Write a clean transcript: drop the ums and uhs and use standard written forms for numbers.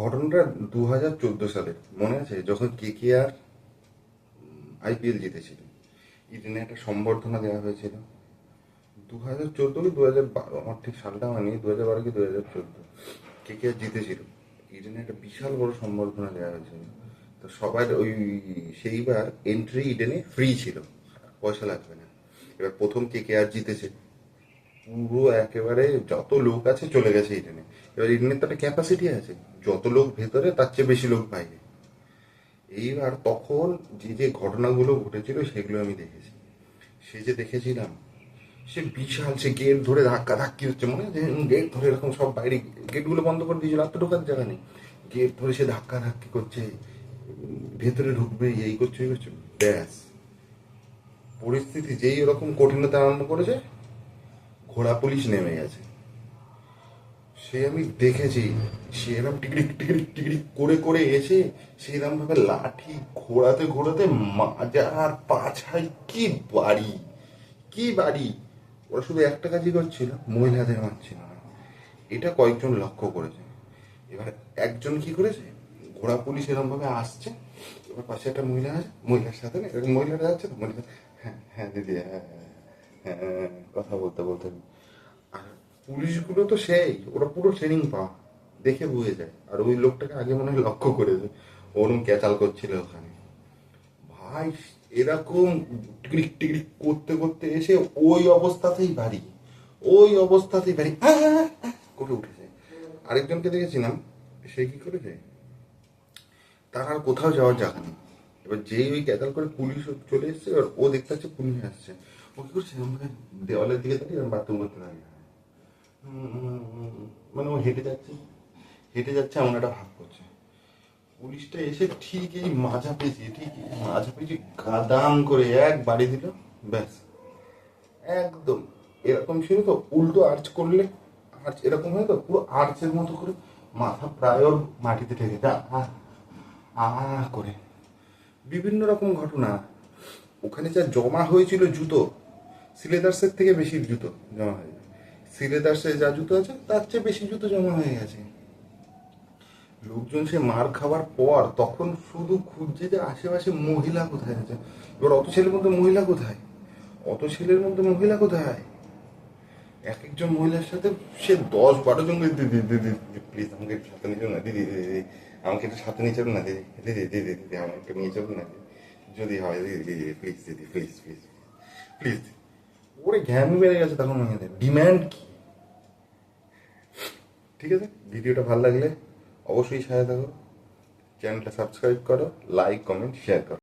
ঘটনাটা 2014 সালে মনে আছে, যখন KKR IPL জিতেছিল। ইডেনে একটা সম্বর্ধনা দেওয়া হয়েছিল 2014 কি 2012, আমার ঠিক সালটা মানে 2012 কি 2014। KKR জিতেছিল, ইডেনে একটা বিশাল বড় সম্বর্ধনা দেওয়া হয়েছিল। তো সবার ওই সেইবার এন্ট্রি ইডেনে ফ্রি ছিল, পয়সা লাগবে না। এবার প্রথম KKR জিতেছে, পুরো একেবারে যত লোক আছে চলে গেছে ইডেনে। এবার ইডেনের তো একটা ক্যাপাসিটি আছে, যত লোক ভেতরে তার চেয়ে বেশি লোক বাইরে। এইবার তখন যে যে ঘটনাগুলো ঘটেছিল সেগুলো আমি দেখেছি। সে যে দেখেছিলাম, সে বিশাল, সে গেট ধরে ধাক্কা ধাক্কি হচ্ছে, মনে হয় গেট ধরে এরকম সব বাইরে গেটগুলো বন্ধ করে দিয়েছিল, আর তো ঢোকার জায়গা নেই। গেট ধরে সে ধাক্কা ধাক্কি করছে, ভেতরে ঢুকবে, এই করছে এই করছে, ব্যাস। পরিস্থিতি যেই ওরকম কঠিনতা আরম্ভ করেছে, ঘোড়া পুলিশ নেমে গেছে। সে আমি দেখেছি, সে এরকম টিকটিক টিকটিক টিকটিক করে করে এসে সেরকম ভাবে লাঠি ঘোরাতে ঘোরাতে মাজার পাছায় কি বাড়ি, কি বাড়ি। ওরা শুধু একটা কাজই করছিল, মহিলাদের মারছিল না। এটা কয়েকজন লক্ষ্য করেছে। এবার একজন কি করেছে, ঘোড়া পুলিশ এরকম ভাবে আসছে, এবার পাশে একটা মহিলা আছে, মহিলার সাথে না এরকম মহিলারা যাচ্ছে তো, মহিলা হ্যাঁ হ্যাঁ দিদি হ্যাঁ হ্যাঁ হ্যাঁ, কথা বলতে বলতে। আর পুলিশগুলো তো সেই, ওরা পুরো ট্রেনিং পাওয়া, দেখে বুঝে যায়। আর ওই লোকটাকে আগে মনে হয় লক্ষ্য করেছে, ওরম ক্যাচাল করছিল ওখানে। ভাই, এরকম টিকরিক টিকরিক করতে করতে এসে ওই অবস্থাতেই বাড়ি, ওই অবস্থাতেই বাড়ি করে উঠেছে। আরেকজনকে দেখেছিলাম, সে কি করেছে, তার আর কোথাও যাওয়ার জায়গা নেই। এবার যেই ওই ক্যাচাল করে পুলিশ চলে এসছে, এবার ও দেখতে পাচ্ছে পুলিশ আসছে, ও কি করছে, আমাকে দেওয়ালের দিকে দাঁড়িয়ে বাথরুম করতে দাঁড়িয়ে। মানে ও হেঁটে যাচ্ছে, হেঁটে যাচ্ছে এমন একটা ভাব করছে। পুলিশটা এসে ঠিক এই মাঝা পেয়েছি, ঠিক এই মাঝা পেয়েছি, গাদাম করে এক বাড়ি দিল, ব্যাস। একদম এরকম ছিল তো, উল্টো আর্চ করলে, আর্চ এরকম হয় তো, পুরো আর্চের মতো করে মাথা প্রায় ওর মাটিতে ঠেকে যা করে। বিভিন্ন রকম ঘটনা। ওখানে যা জমা হয়েছিল জুতো, সিলেদার্সের থেকে বেশি জুতো জমা হয়ে যায়। সিলেদার্সে যা জুতো আছে তার চেয়ে বেশি জুতো জমা হয়ে গেছে। লোকজন সে মার খাওয়ার পর তখন শুধু খুঁজছে যে আশেপাশে মহিলা কোথায় আছে। এবার অত ছেলের মধ্যে মহিলা কোথায়, অত ছেলের মধ্যে মহিলা কোথায়। এক একজন মহিলার সাথে সে 10-12 জন, দিদি দিদি দিদি প্লিজ আমাকে একটু সাথে নিয়ে চলুন না, দিদি দিদি দিদি আমাকে একটু সাথে নিয়ে চলুন না, দিদি দিদি দিদি দিদি আমাকে নিয়ে চলুন না, দিদি যদি হয় দিদি দিদি প্লিজ, দিদি প্লিজ প্লিজ প্লিজ। ওরে ঘ্যামি বেড়ে গেছে তখন মেয়েদের ডিম্যান্ড কি। ঠিক আছে, ভিডিওটা ভালো লাগলে অবশ্যই সাথে থাকো, চ্যানেলটা সাবস্ক্রাইব করো, লাইক কমেন্ট শেয়ার করো।